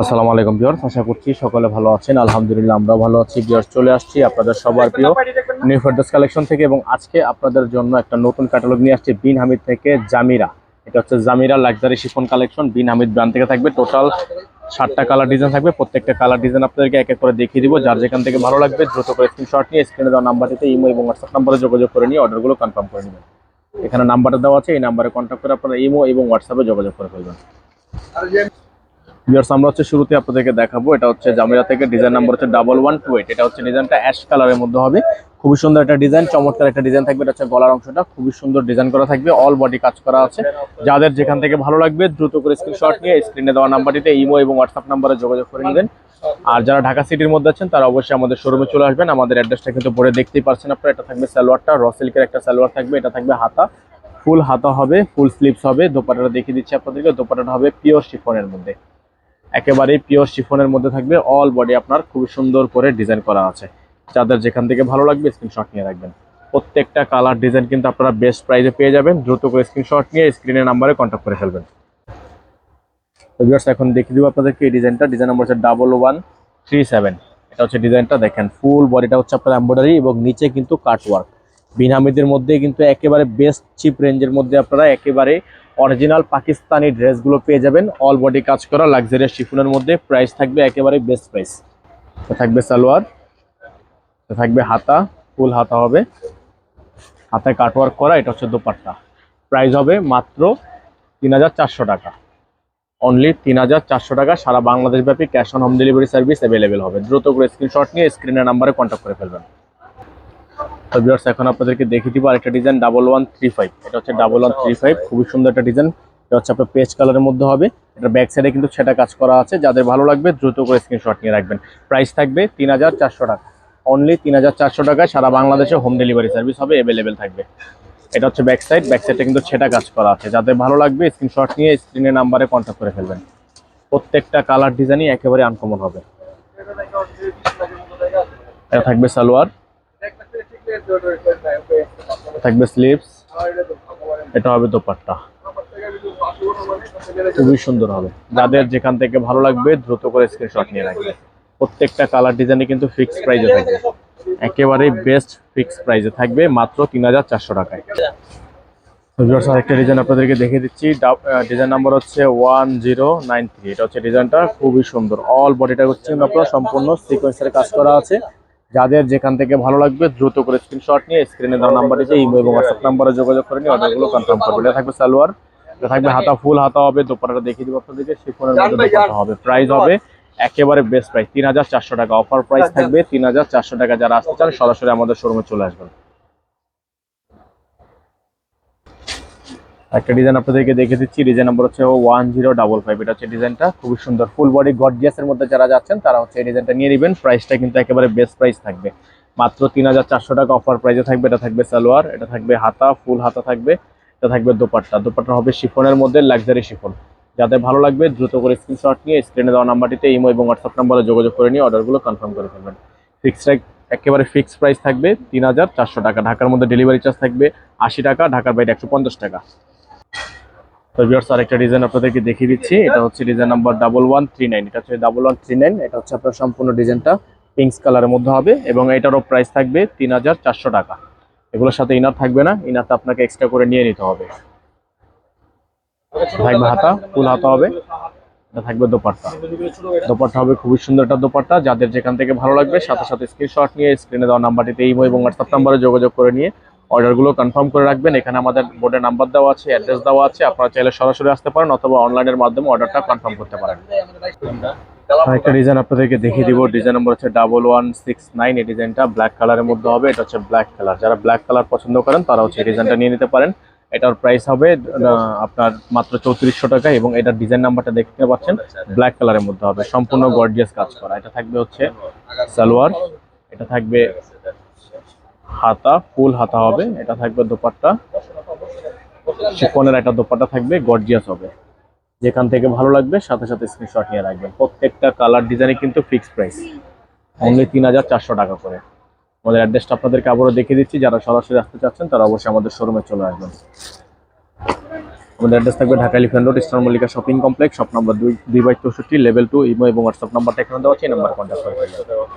আসসালামু আলাইকুম ভিউয়ার্স, আশা করছি সকলে ভালো আছেন। আলহামদুলিল্লাহ আমরাও ভালো আছি। ভিউয়ার্স, চলে আসছি আপনাদের সবার প্রিয় নিউ ফেরদৌস কালেকশন থেকে এবং আজকে আপনাদের জন্য একটা নতুন ক্যাটালগ নিয়ে আসছি বিন হামিদ থেকে। জামিরা, এটা হচ্ছে জামিরা লাক্সারি শিফন কালেকশন। বিন হামিদ ব্র্যান্ড থেকে থাকবে। টোটাল 7টা কালার ডিজাইন থাকবে। প্রত্যেকটা কালার ডিজাইন আপনাদেরকে এক এক করে দেখিয়ে দিব। যার যেখান থেকে ভালো লাগবে দ্রুত করে স্ক্রিনশট নিয়ে স্ক্রিনে দেওয়া নাম্বারটিতে ইমো এবং হোয়াটসঅ্যাপ নাম্বারে যোগাযোগ করে নিয়ে অর্ডারগুলো কনফার্ম করে নেবেন। এখানে নাম্বারটা দেওয়া আছে, এই নাম্বারে কন্ট্যাক্ট করে আপনারা ইমো এবং হোয়াটসঅ্যাপে যোগাযোগ করে ফেলবেন। ভিউয়ার্স, আমরা হচ্ছে শুরুতে আপনাদেরকে দেখাবো, এটা হচ্ছে জামিরা থেকে। ডিজাইন নাম্বার হচ্ছে 1128। এটা হচ্ছে ডিজাইনটা অ্যাশ কালারের মধ্যে হবে। খুবই সুন্দর একটা ডিজাইন, চমৎকার একটা ডিজাইন থাকবে। এটা হচ্ছে গলার অংশটা খুবই সুন্দর ডিজাইন করা থাকবে, অল বডি কাজ করা আছে। যাদের যেখান থেকে ভালো লাগবে দ্রুত করে স্ক্রিনশট নিয়ে স্ক্রিনে দেওয়া নাম্বারটিতে ইমো এবং হোয়াটসঅ্যাপ নাম্বারে যোগাযোগ করে নেবেন। আর যারা ঢাকা সিটির মধ্যে আছেন তারা অবশ্যই আমাদের শোরুমে চলে আসবেন। আমাদের অ্যাড্রেসটা কিন্তু পরে দেখতেই পাচ্ছেন আপনারা। এটা থাকবে সালোয়ারটা, র সিল্কের একটা সালোয়ার থাকবে। এটা থাকবে হাতা, ফুল হাতা হবে, ফুল স্লিভস হবে। দোপাট্টাটা দেখিয়ে দিচ্ছি আপনাদেরকে। দোপাট্টাটা হবে পিওর শিফনের মধ্যে, একেবারেই পিওর শিফনের মধ্যে থাকবে। অল বডি আপনার খুব সুন্দর করে ডিজাইন করা আছে। যাদের যেখান থেকে ভালো লাগবে স্ক্রিনশট নিয়ে রাখবেন। প্রত্যেকটা কালার ডিজাইন কিন্তু আপনারা বেস্ট প্রাইসে পেয়ে যাবেন। দ্রুত করে স্ক্রিনশট নিয়ে স্ক্রিনের নাম্বারে কন্ট্যাক্ট করে ফেলবেন। তো ভিউয়ার্স, এখন দেখিয়ে দিব আপনাদেরকে এই ডিজাইনটা। ডিজাইন নাম্বার হচ্ছে 1137। এটা হচ্ছে ডিজাইনটা, দেখেন ফুল বডিটা হচ্ছে আপনার এমব্রয়ডারি এবং নিচে কিন্তু কাটওয়ার্ক। বিন হামিদের মধ্যে কিন্তু একেবারে বেস্ট চিপ রেঞ্জের মধ্যে আপনারা একেবারে অরিজিনাল পাকিস্তানি ড্রেসগুলো পেয়ে যাবেন। অল বডি কাজ করা লাক্সারিয়াস শিফনের মধ্যে। প্রাইস থাকবে একেবারে বেস্ট প্রাইস। থাকবে সালোয়ার, থাকবে হাতা, ফুল হাতা হবে, হাতায় কাটওয়ার্ক করা। এটা হচ্ছে দোপাট্টা। প্রাইস হবে মাত্র 3400 টাকা। অনলি 3400 টাকা। সারা বাংলাদেশ ব্যাপী cash on home delivery service available হবে। দ্রুত করে স্ক্রিনশট নিয়ে স্ক্রিনের নাম্বারে কন্ট্যাক্ট করে ফেলবেন। তো ভিউয়ার্স, এখন আপনাদেরকে দেখিয়ে দিব আরেকটা ডিজাইন 1135। এটা হচ্ছে 1135, খুবই সুন্দর একটা ডিজাইন। এটা হচ্ছে আপনার পেস্ট কালারের মধ্যে হবে। এটা ব্যাক সাইডে কিন্তু সেটা কাজ করা আছে। যাদের ভালো লাগবে দ্রুত করে স্ক্রিনশট নিয়ে রাখবেন। প্রাইস থাকবে 3400 টাকা। অনলি 3400 টাকায় সারা বাংলাদেশে হোম ডেলিভারি সার্ভিস হবে, অ্যাভেলেবেল থাকবে। এটা হচ্ছে ব্যাক সাইড, ব্যাক সাইডে কিন্তু সেটা কাজ করা আছে। যাদের ভালো লাগবে স্ক্রিনশট নিয়ে স্ক্রিনের নাম্বারে কন্ট্যাক্ট করে ফেলবেন। প্রত্যেকটা কালার ডিজাইনই একেবারে আনকমন হবে। এটা থাকবে সালোয়ার, থাকবে স্লিভস, এটা হবে দোপাট্টা। খুবই সুন্দর হবে। যাদের যেখান থেকে ভালো লাগবে দ্রুত করে স্ক্রিনশট নিয়ে রাখবেন। প্রত্যেকটা কালার ডিজাইনে কিন্তু ফিক্সড প্রাইসে থাকবে, একেবারে বেস্ট ফিক্সড প্রাইসে থাকবে মাত্র 3400 টাকায়। আরেকটা ডিজাইন আপনাদেরকে দেখিয়ে দিচ্ছি। ডিজাইন নাম্বার হচ্ছে 1093। এটা হচ্ছে ডিজাইনটা খুবই সুন্দর। অল বডিটা হচ্ছে আপনার সম্পূর্ণ সিকোয়েন্সের কাজ করা আছে। যাদের যেখান থেকে ভালো লাগবে দ্রুত করে স্ক্রিনশট নিয়ে স্ক্রিনে দেওয়া নাম্বারটিতে ইমো এবং হোয়াটসঅ্যাপ নাম্বারে যোগাযোগ করে নিয়ে অর্ডারগুলো কনফার্ম করবেন। এটা থাকবে সালোয়ার, এটা থাকবে হাতা, ফুল হাতা হবে। দোপাট্টাটা দেখিয়ে দিব আপনাদেরকে, শিফনের মধ্যে দোপাট্টা হবে। প্রাইস হবে একেবারে বেস্ট প্রাইস 3400 টাকা। অফার প্রাইস থাকবে 3400 টাকা। যারা আসতে চান সরাসরি আমাদের শোরুমে চলে আসবেন। একটা ডিজাইন আপনাদেরকে দেখে দিচ্ছি। ডিজাইন নাম্বার হচ্ছে 1055। এটা হচ্ছে ডিজাইনটা খুবই সুন্দর। ফুল বডি গর্জিয়াসের মধ্যে যারা যাচ্ছেন তারা হচ্ছে এই ডিজাইনটা নিয়ে নেবেন। প্রাইসটা কিন্তু একেবারে বেস্ট প্রাইস থাকবে, মাত্র 3400 টাকা অফার প্রাইসে থাকবে। এটা থাকবে সালোয়ার, এটা থাকবে হাতা, ফুল হাতা থাকবে। এটা থাকবে দোপাট্টা। দোপাট্টা হবে শিফনের মধ্যে, লাক্সারি শিফন। যাদের ভালো লাগবে দ্রুত করে স্ক্রিনশট নিয়ে স্ক্রিনে দেওয়া নাম্বারটিতে ইমো এবং হোয়াটসঅ্যাপ নাম্বারে যোগাযোগ করে নিয়ে অর্ডারগুলো কনফার্ম করে ফেলবেন। ফিক্সড একেবারে ফিক্সড প্রাইস থাকবে 3400 টাকা। ঢাকার মধ্যে ডেলিভারি চার্জ থাকবে 80 টাকা, ঢাকার বাইরে 150 টাকা। তো ভিউয়ার্স, আরেকটা ডিজাইন আপনাদেরকে দেখিয়ে দিচ্ছি। এটা হচ্ছে ডিজাইন নাম্বার 1139। এটা হচ্ছে 1139। এটা হচ্ছে আপনার সম্পূর্ণ ডিজাইনটা পিঙ্ক কালারের মধ্যে হবে এবং এটারও প্রাইস থাকবে 3400 টাকা। এগুলোর সাথে ইনার থাকবে না, ইনারটা আপনাকে এক্সট্রা করে নিয়ে নিতে হবে। থাকবে হাতা, ফুল হাতা হবে। এটা থাকবে দোপাট্টা। দোপাট্টা হবে খুবই সুন্দর একটা দোপাট্টা। যাদের যেখান থেকে ভালো লাগবে সাথে সাথে স্ক্রিনশট নিয়ে স্ক্রিনে দেওয়া নাম্বারটিতে ইমো এবং হোয়াটসঅ্যাপ নাম্বারে যোগাযোগ করে নিয়ে অর্ডারগুলো কনফার্ম করে রাখবেন। এখানে আমাদের বোর্ডে নাম্বার দেওয়া আছে, অ্যাড্রেস দেওয়া আছে। আপনারা চাইলে সরাসরি আসতে পারেন অথবা অনলাইনের মাধ্যমে অর্ডারটা কনফার্ম করতে পারেন। একটা ডিজাইন আপনাদেরকে দেখিয়ে দিব। ডিজাইন নাম্বার হচ্ছে 1169। এই ডিজাইনটা ব্ল্যাক কালারের মধ্যে হবে। এটা হচ্ছে ব্ল্যাক কালার। যারা ব্ল্যাক কালার পছন্দ করেন তারা হচ্ছে এই ডিজাইনটা নিয়ে নিতে পারেন। এটার প্রাইস হবে আপনার মাত্র 3400 টাকা এবং এটার ডিজাইন নাম্বারটা দেখতে পাচ্ছেন ব্ল্যাক কালারের মধ্যে হবে, সম্পূর্ণ গর্জিয়াস কাজ করা। এটা থাকবে হচ্ছে সালোয়ার, এটা থাকবে হাতা, ফুল হাতা হবে। এটা থাকবে দোপাট্টা, শিফনের একটা দোপাট্টা থাকবে, গর্জিয়াস হবে। যেখান থেকে ভালো লাগবে সাথে সাথে স্ক্রিনশট নিয়ে রাখবেন। প্রত্যেকটা কালার ডিজাইনে কিন্তু ফিক্সড প্রাইস, অনলি 3400 টাকা করে। আমাদের অ্যাড্রেসটা আপনাদেরকে আবারও দেখিয়ে দিচ্ছি। যারা সরাসরি আসতে চাচ্ছেন তারা অবশ্যই আমাদের শোরুমে চলে আসবেন। আমাদের অ্যাড্রেস থাকবে Dhaka elephant road eastern Mallika shopping complex, shop number 2/64, level 2। Imo এবং হোয়াটসঅ্যাপ নাম্বারটা এখানে দেওয়া আছে, এই নাম্বার কন্ট্যাক্ট করে ফেলবেন।